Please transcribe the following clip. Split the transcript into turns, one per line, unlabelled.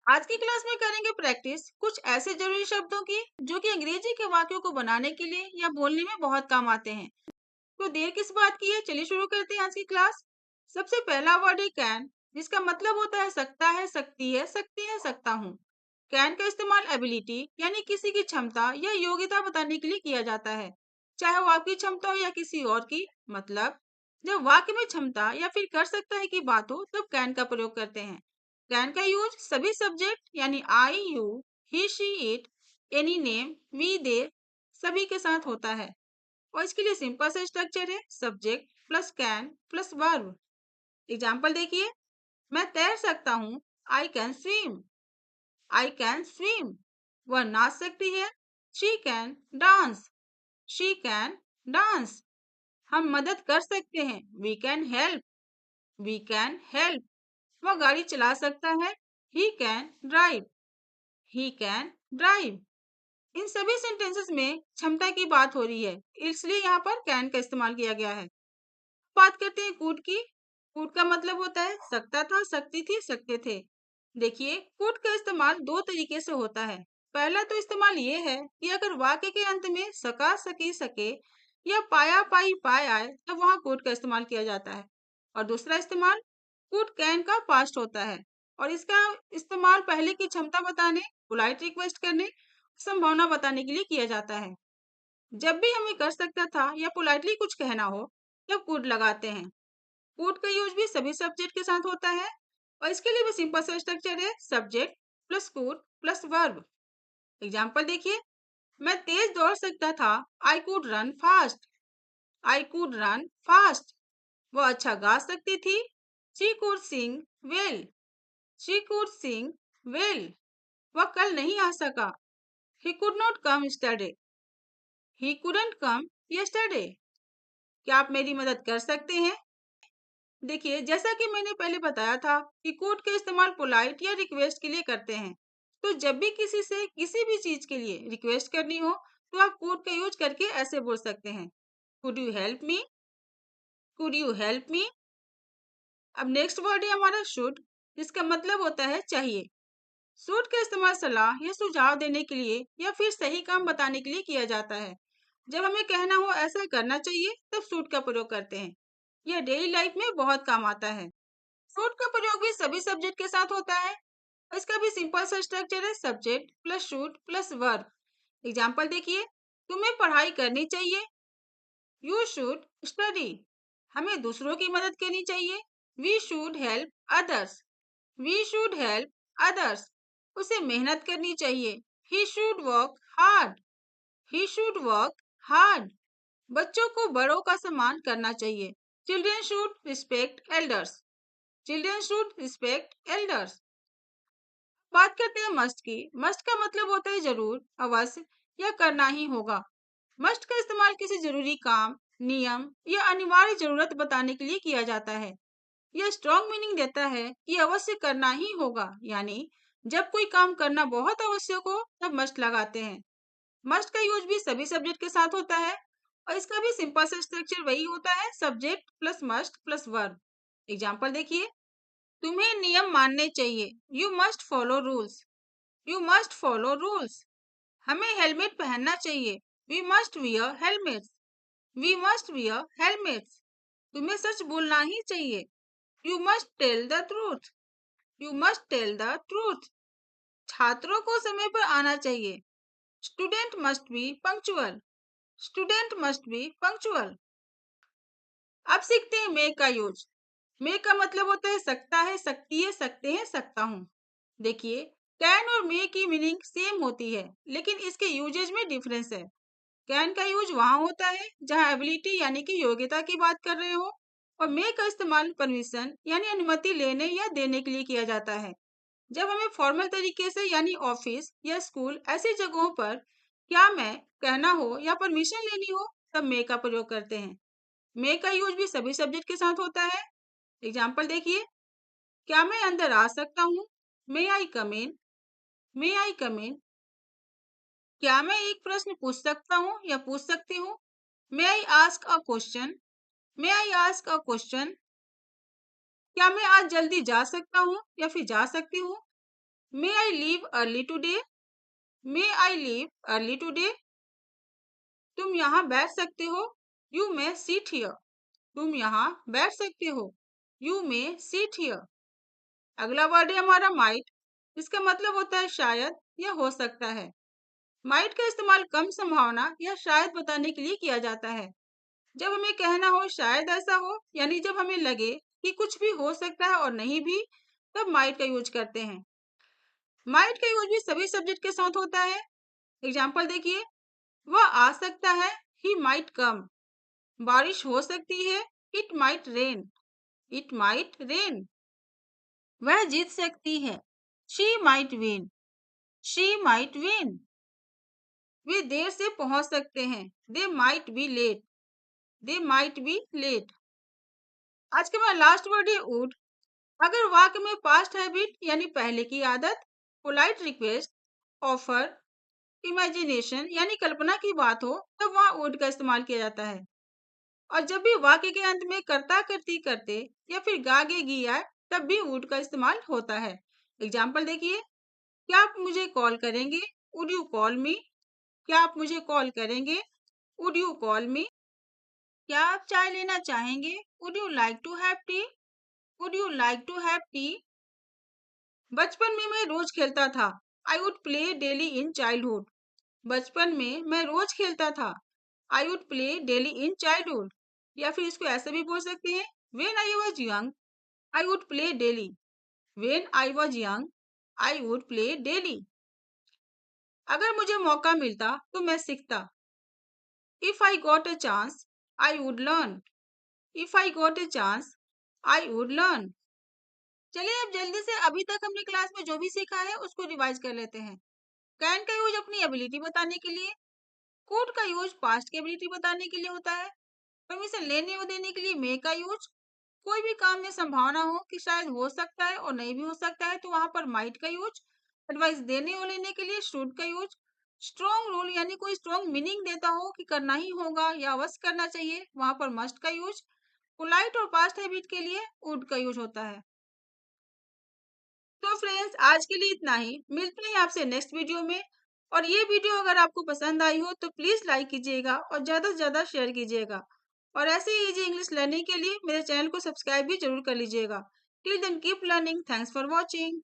आज की क्लास में करेंगे प्रैक्टिस कुछ ऐसे जरूरी शब्दों की जो कि अंग्रेजी के वाक्यों को बनाने के लिए या बोलने में बहुत काम आते हैं। तो देर किस बात की है, चलिए शुरू करते हैं आज की क्लास। सबसे पहला वर्ड है कैन, जिसका मतलब होता है सकता है, सकती है, सकती है, सकता हूँ। कैन का इस्तेमाल एबिलिटी यानी किसी की क्षमता या योग्यता बताने के लिए किया जाता है, चाहे वो आपकी क्षमता हो या किसी और की। मतलब जब वाक्य में क्षमता या फिर कर सकता है की बात हो तब कैन का प्रयोग करते हैं। कैन का यूज सभी सब्जेक्ट यानी I, you, he, she, it, any name, we, they सभी के साथ होता है। और इसके लिए सिंपल सा स्ट्रक्चर है, subject plus can plus verb. Example देखिए, मैं तैर सकता हूँ, I can swim. I can swim. वह नाच सकती है, she can dance. She can dance. हम मदद कर सकते हैं, we can help. We can help. वह गाड़ी चला सकता है, he can drive. He can drive. इन सभी सेंटेंसेस में क्षमता की बात हो रही है, इसलिए यहाँ पर कैन का इस्तेमाल किया गया है। बात करते हैं कूड की। कूड का मतलब होता है सकता था, सकती थी, सकते थे। देखिए, कूड का इस्तेमाल दो तरीके से होता है। पहला तो इस्तेमाल ये है कि अगर वाक्य के अंत में सका, सकी, सके या पाया, पाई, पाए आए तब वहां कूड का इस्तेमाल किया जाता है। और दूसरा इस्तेमाल कूड कैन का पास्ट होता है और इसका इस्तेमाल पहले की क्षमता बताने, पोलाइट रिक्वेस्ट करने, संभावना बताने के लिए किया जाता है। जब भी हमें कर सकता था या पोलाइटली कुछ कहना हो तब कूड लगाते हैं। कूड का यूज भी सभी सब्जेक्ट के साथ होता है और इसके लिए भी सिंपल सा स्ट्रक्चर है, सब्जेक्ट प्लस कूड प्लस वर्ब। एग्जाम्पल देखिए, मैं तेज दौड़ सकता था, I could run fast. I could run fast. वो अच्छा गा सकती थी, she could sing well. She could sing well. वह कल नहीं आ सका, he could not come yesterday। He couldn't come yesterday। क्या आप मेरी मदद कर सकते हैं? देखिए, जैसा कि मैंने पहले बताया था कि कुड का इस्तेमाल पोलाइट या रिक्वेस्ट के लिए करते हैं। तो जब भी किसी से किसी भी चीज के लिए रिक्वेस्ट करनी हो तो आप कुड का यूज करके ऐसे बोल सकते हैं, could you help me. Could you help me. अब नेक्स्ट वर्ड है हमारा शुड, जिसका मतलब होता है चाहिए। शुड का इस्तेमाल सलाह या सुझाव देने के लिए या फिर सही काम बताने के लिए किया जाता है। जब हमें कहना हो ऐसा करना चाहिए तब शुड का प्रयोग करते हैं। यह डेली लाइफ में बहुत काम आता है। शुड का प्रयोग भी सभी सब्जेक्ट के साथ होता है और इसका भी सिंपल सा स्ट्रक्चर है, subject plus should plus verb. Example देखिए, तुम्हें पढ़ाई करनी चाहिए, यू शुड स्टडी। हमें दूसरों की मदद करनी चाहिए, we should help others. We should help others. उसे मेहनत करनी चाहिए, he should work hard. He should work hard. बच्चों को बड़ों का सम्मान करना चाहिए, children should respect elders. Children should respect elders. बात करते हैं मस्ट की। मस्ट का मतलब होता है जरूर, अवश्य या करना ही होगा। मस्ट का इस्तेमाल किसी जरूरी काम, नियम या अनिवार्य जरूरत बताने के लिए किया जाता है। यह स्ट्रॉन्ग मीनिंग देता है कि अवश्य करना ही होगा, यानी जब कोई काम करना बहुत आवश्यक हो तब मस्ट लगाते हैं। मस्ट का यूज भी सभी सब्जेक्ट के साथ होता है और इसका भी सिंपल सा स्ट्रक्चर वही होता है, subject plus must plus verb. Example देखिए, तुम्हें नियम मानने चाहिए, you must follow rules. You must follow rules. हमें हेलमेट पहनना चाहिए, we must wear helmets. We must wear helmets. तुम्हें सच बोलना ही चाहिए, you must tell the truth. You must tell the truth. छात्रों को समय पर आना चाहिए, student must be punctual. Student must be punctual. अब सीखते हैं मे का यूज। मे का मतलब होता है सकता है, सकती है, सकते हैं, सकता हूँ। देखिए, कैन और मे की मीनिंग सेम होती है लेकिन इसके यूजेज में डिफरेंस है। कैन का यूज वहां होता है जहां एबिलिटी यानी कि योग्यता की बात कर रहे हो और मे का इस्तेमाल परमिशन यानी अनुमति लेने या देने के लिए किया जाता है। जब हमें फॉर्मल तरीके से यानी ऑफिस या स्कूल ऐसी जगहों पर क्या मैं कहना हो या परमिशन लेनी हो तब मे का प्रयोग करते हैं। मे का यूज भी सभी सब्जेक्ट के साथ होता है। एग्जाम्पल देखिए, क्या मैं अंदर आ सकता हूँ, मे आई कम इन। मे आई कम इन। क्या मैं एक प्रश्न पूछ सकता हूँ या पूछ सकती हूँ, may I ask a question. May I ask a question. क्या मैं आज जल्दी जा सकता हूँ या फिर जा सकती हूँ। May I leave early today, may I leave early today. तुम यहाँ बैठ सकते हो, यू मे सीट हियर। तुम यहाँ बैठ सकते हो, यू मे सीट हियर। अगला वर्ड है हमारा माइट। इसका मतलब होता है शायद या हो सकता है। माइट का इस्तेमाल कम संभावना या शायद बताने के लिए किया जाता है। जब हमें कहना हो शायद ऐसा हो, यानी जब हमें लगे कि कुछ भी हो सकता है और नहीं भी, तब माइट का यूज करते हैं। माइट का यूज भी सभी सब्जेक्ट के साथ होता है। एग्जाम्पल देखिए, वह आ सकता है, ही माइट कम। बारिश हो सकती है, it might rain, it might rain. वह जीत सकती है, she might win, she might win. वे देर से पहुंच सकते हैं, they might be late, they might be late. आज का मेरा लास्ट वर्ड है वुड। अगर वाक्य में पास्ट हैबिट यानी पहले की आदत, पोलाइट रिक्वेस्ट, ऑफर, इमेजिनेशन यानी कल्पना की बात हो, तब वहाँ वुड का इस्तेमाल किया जाता है। और जब भी वाक्य के अंत में करता करती करते या फिर गागे गी आए, तब भी वुड का इस्तेमाल होता है। एग्जाम्पल देखिए, क्या आप मुझे कॉल करेंगे, वुड यू कॉल मी। क्या आप मुझे कॉल करेंगे, वुड यू कॉल मी। क्या आप चाय लेना चाहेंगे, would you like to have tea, would you like to have tea. बचपन में मैं रोज खेलता था, I would play daily in childhood. बचपन में मैं रोज खेलता था, I would play daily in childhood. या फिर इसको ऐसे भी बोल सकते हैं, when I was young I would play daily, when I was young I would play daily. अगर मुझे मौका मिलता तो मैं सीखता, if I got a chance I would learn, if I got a chance I would learn. चलिए अब जल्दी से अभी तक हमने क्लास में जो भी सीखा है उसको रिवाइज कर लेते हैं। कैन का यूज अपनी एबिलिटी बताने के लिए, कुड का यूज पास्ट की एबिलिटी बताने के लिए होता है, परमिशन लेने और देने के लिए मे का यूज, कोई भी काम में संभावना हो कि शायद हो सकता है और नहीं भी हो सकता है तो वहां पर माइट का यूज, एडवाइस देने और लेने के लिए शुड का यूज, स्ट्रॉन्ग रूल यानी कोई स्ट्रॉन्ग मीनिंग देता हो कि करना ही होगा या अवश्य करना चाहिए, वहां पर मस्ट का यूज, पोलाइट और पास्ट हैबिट के लिए वुड का यूज होता है। तो फ्रेंड्स आज के लिए इतना ही, मिलते हैं आपसे नेक्स्ट वीडियो में। और ये वीडियो अगर आपको पसंद आई हो तो प्लीज लाइक कीजिएगा और ज्यादा से ज्यादा शेयर कीजिएगा। और ऐसे ही इजी इंग्लिश लर्निंग के लिए मेरे चैनल को सब्सक्राइब भी जरूर कर लीजिएगा। Till then keep learning, thanks for watching.